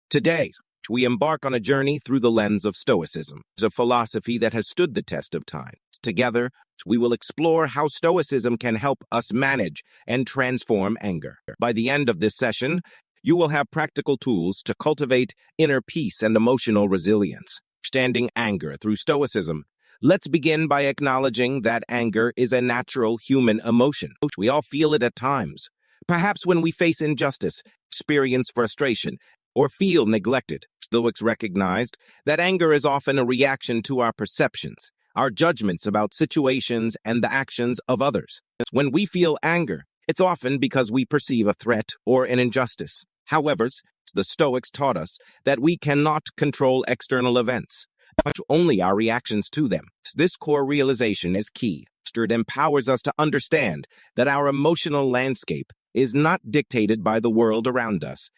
Today, we embark on a journey through the lens of Stoicism, a philosophy that has stood the test of time. Together, we will explore how Stoicism can help us manage and transform anger. By the end of this session, you will have practical tools to cultivate inner peace and emotional resilience. Understanding anger through Stoicism. Let's begin by acknowledging that anger is a natural human emotion. We all feel it at times. Perhaps when we face injustice, experience frustration, or feel neglected. Stoics recognized that anger is often a reaction to our perceptions, our judgments about situations, and the actions of others. When we feel anger, it's often because we perceive a threat or an injustice. However, the Stoics taught us that we cannot control external events, but only our reactions to them. This core realization is key. It empowers us to understand that our emotional landscape is not dictated by the world around us,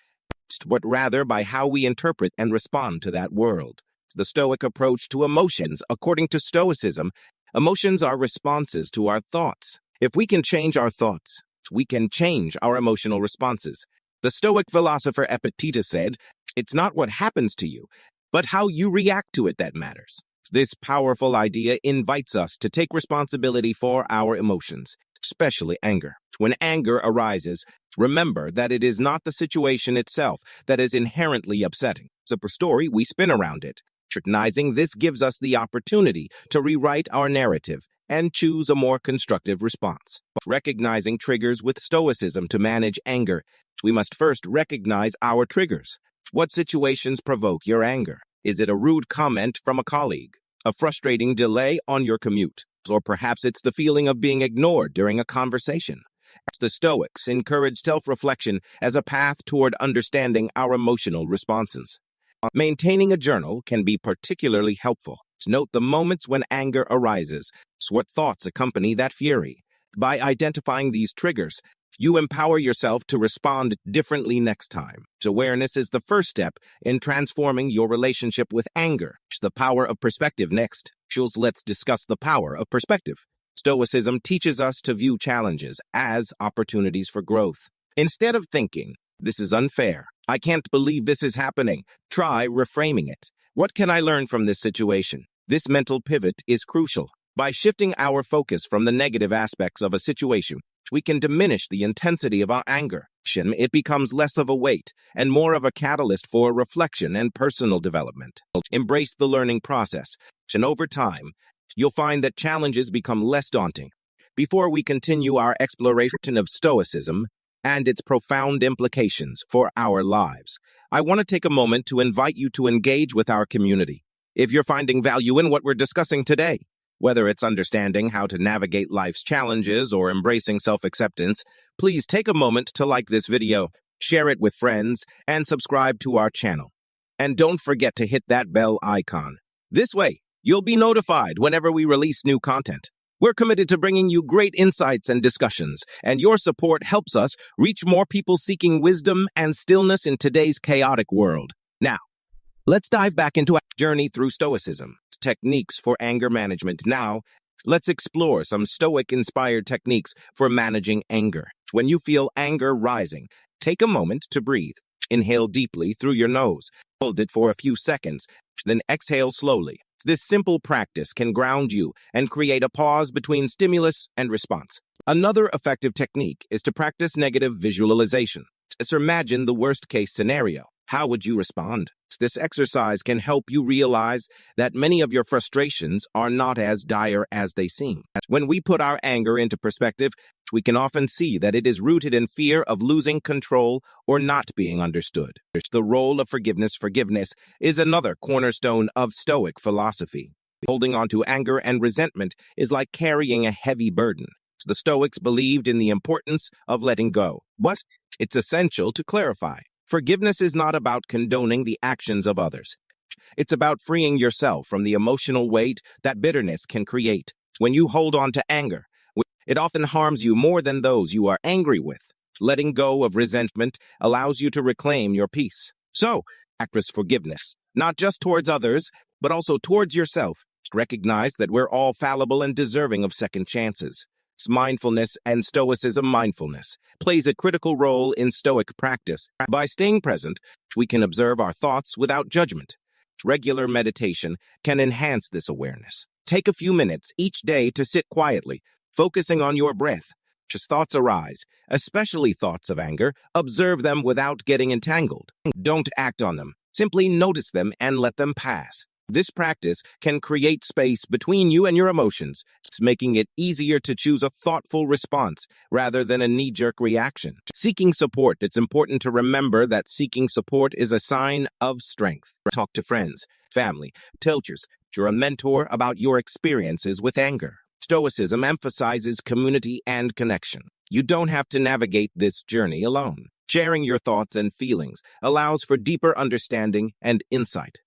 but rather by how we interpret and respond to that world. The Stoic approach to emotions. According to Stoicism, emotions are responses to our thoughts. If we can change our thoughts, we can change our emotional responses. The Stoic philosopher Epictetus said, "It's not what happens to you, but how you react to it that matters." This powerful idea invites us to take responsibility for our emotions, especially anger. When anger arises, remember that it is not the situation itself that is inherently upsetting. It's a story we spin around it. Recognizing this gives us the opportunity to rewrite our narrative and choose a more constructive response. Recognizing triggers with Stoicism. To manage anger, we must first recognize our triggers. What situations provoke your anger? Is it a rude comment from a colleague, a frustrating delay on your commute, or perhaps it's the feeling of being ignored during a conversation? The Stoics encourage self-reflection as a path toward understanding our emotional responses. Maintaining a journal can be particularly helpful. Note the moments when anger arises, what thoughts accompany that fury. By identifying these triggers, you empower yourself to respond differently next time. Awareness is the first step in transforming your relationship with anger. The power of perspective next. Let's discuss the power of perspective. Stoicism teaches us to view challenges as opportunities for growth. Instead of thinking, "This is unfair, I can't believe this is happening," try reframing it. What can I learn from this situation? This mental pivot is crucial. By shifting our focus from the negative aspects of a situation, we can diminish the intensity of our anger. It becomes less of a weight and more of a catalyst for reflection and personal development. Embrace the learning process, and over time, you'll find that challenges become less daunting. Before we continue our exploration of Stoicism and its profound implications for our lives, I want to take a moment to invite you to engage with our community. If you're finding value in what we're discussing today, whether it's understanding how to navigate life's challenges or embracing self-acceptance, please take a moment to like this video, share it with friends, and subscribe to our channel. And don't forget to hit that bell icon. This way, you'll be notified whenever we release new content. We're committed to bringing you great insights and discussions, and your support helps us reach more people seeking wisdom and stillness in today's chaotic world. Now, let's dive back into our journey through Stoicism. Techniques for anger management. Now, let's explore some Stoic-inspired techniques for managing anger. When you feel anger rising, take a moment to breathe. Inhale deeply through your nose. Hold it for a few seconds, then exhale slowly. This simple practice can ground you and create a pause between stimulus and response. Another effective technique is to practice negative visualization. Just imagine the worst-case scenario. How would you respond? This exercise can help you realize that many of your frustrations are not as dire as they seem. When we put our anger into perspective, we can often see that it is rooted in fear of losing control or not being understood. The role of forgiveness. Forgiveness is another cornerstone of Stoic philosophy. Holding on to anger and resentment is like carrying a heavy burden. The Stoics believed in the importance of letting go, but it's essential to clarify. Forgiveness is not about condoning the actions of others. It's about freeing yourself from the emotional weight that bitterness can create. When you hold on to anger, it often harms you more than those you are angry with. Letting go of resentment allows you to reclaim your peace. So, practice forgiveness, not just towards others, but also towards yourself. Recognize that we're all fallible and deserving of second chances. Mindfulness and Stoicism. Mindfulness plays a critical role in Stoic practice. By staying present, we can observe our thoughts without judgment. Regular meditation can enhance this awareness. Take a few minutes each day to sit quietly, focusing on your breath. As thoughts arise, especially thoughts of anger, observe them without getting entangled. Don't act on them. Simply notice them and let them pass. This practice can create space between you and your emotions, making it easier to choose a thoughtful response rather than a knee-jerk reaction. Seeking support. It's important to remember that seeking support is a sign of strength. Talk to friends, family, teachers, or a mentor about your experiences with anger. Stoicism emphasizes community and connection. You don't have to navigate this journey alone. Sharing your thoughts and feelings allows for deeper understanding and insight.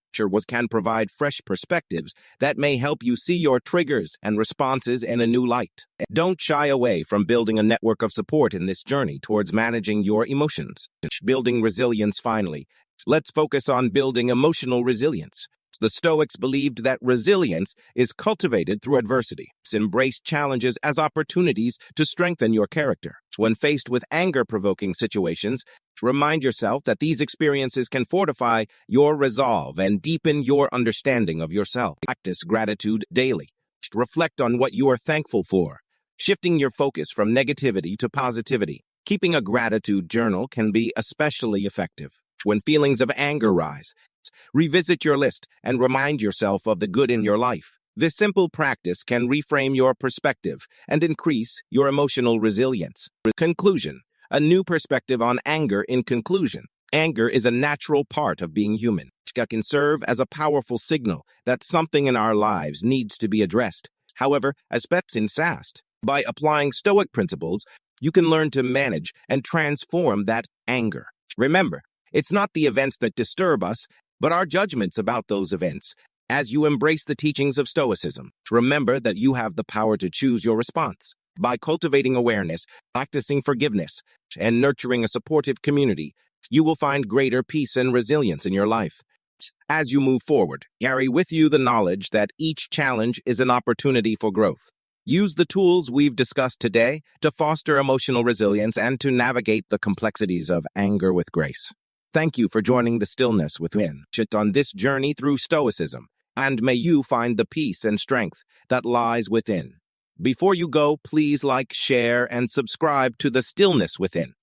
Can provide fresh perspectives that may help you see your triggers and responses in a new light. Don't shy away from building a network of support in this journey towards managing your emotions. Building resilience. Finally, let's focus on building emotional resilience. The Stoics believed that resilience is cultivated through adversity. Embrace challenges as opportunities to strengthen your character. When faced with anger-provoking situations, remind yourself that these experiences can fortify your resolve and deepen your understanding of yourself. Practice gratitude daily. Reflect on what you are thankful for, shifting your focus from negativity to positivity. Keeping a gratitude journal can be especially effective. When feelings of anger rise, revisit your list and remind yourself of the good in your life. This simple practice can reframe your perspective and increase your emotional resilience. Conclusion. A new perspective on anger. In conclusion, anger is a natural part of being human. It can serve as a powerful signal that something in our lives needs to be addressed. However, as Bets insist, by applying Stoic principles, you can learn to manage and transform that anger. Remember, it's not the events that disturb us, but our judgments about those events. As you embrace the teachings of Stoicism, remember that you have the power to choose your response. By cultivating awareness, practicing forgiveness, and nurturing a supportive community, you will find greater peace and resilience in your life. As you move forward, carry with you the knowledge that each challenge is an opportunity for growth. Use the tools we've discussed today to foster emotional resilience and to navigate the complexities of anger with grace. Thank you for joining the Stillness Within on this journey through Stoicism, and may you find the peace and strength that lies within. Before you go, please like, share, and subscribe to the Stillness Within.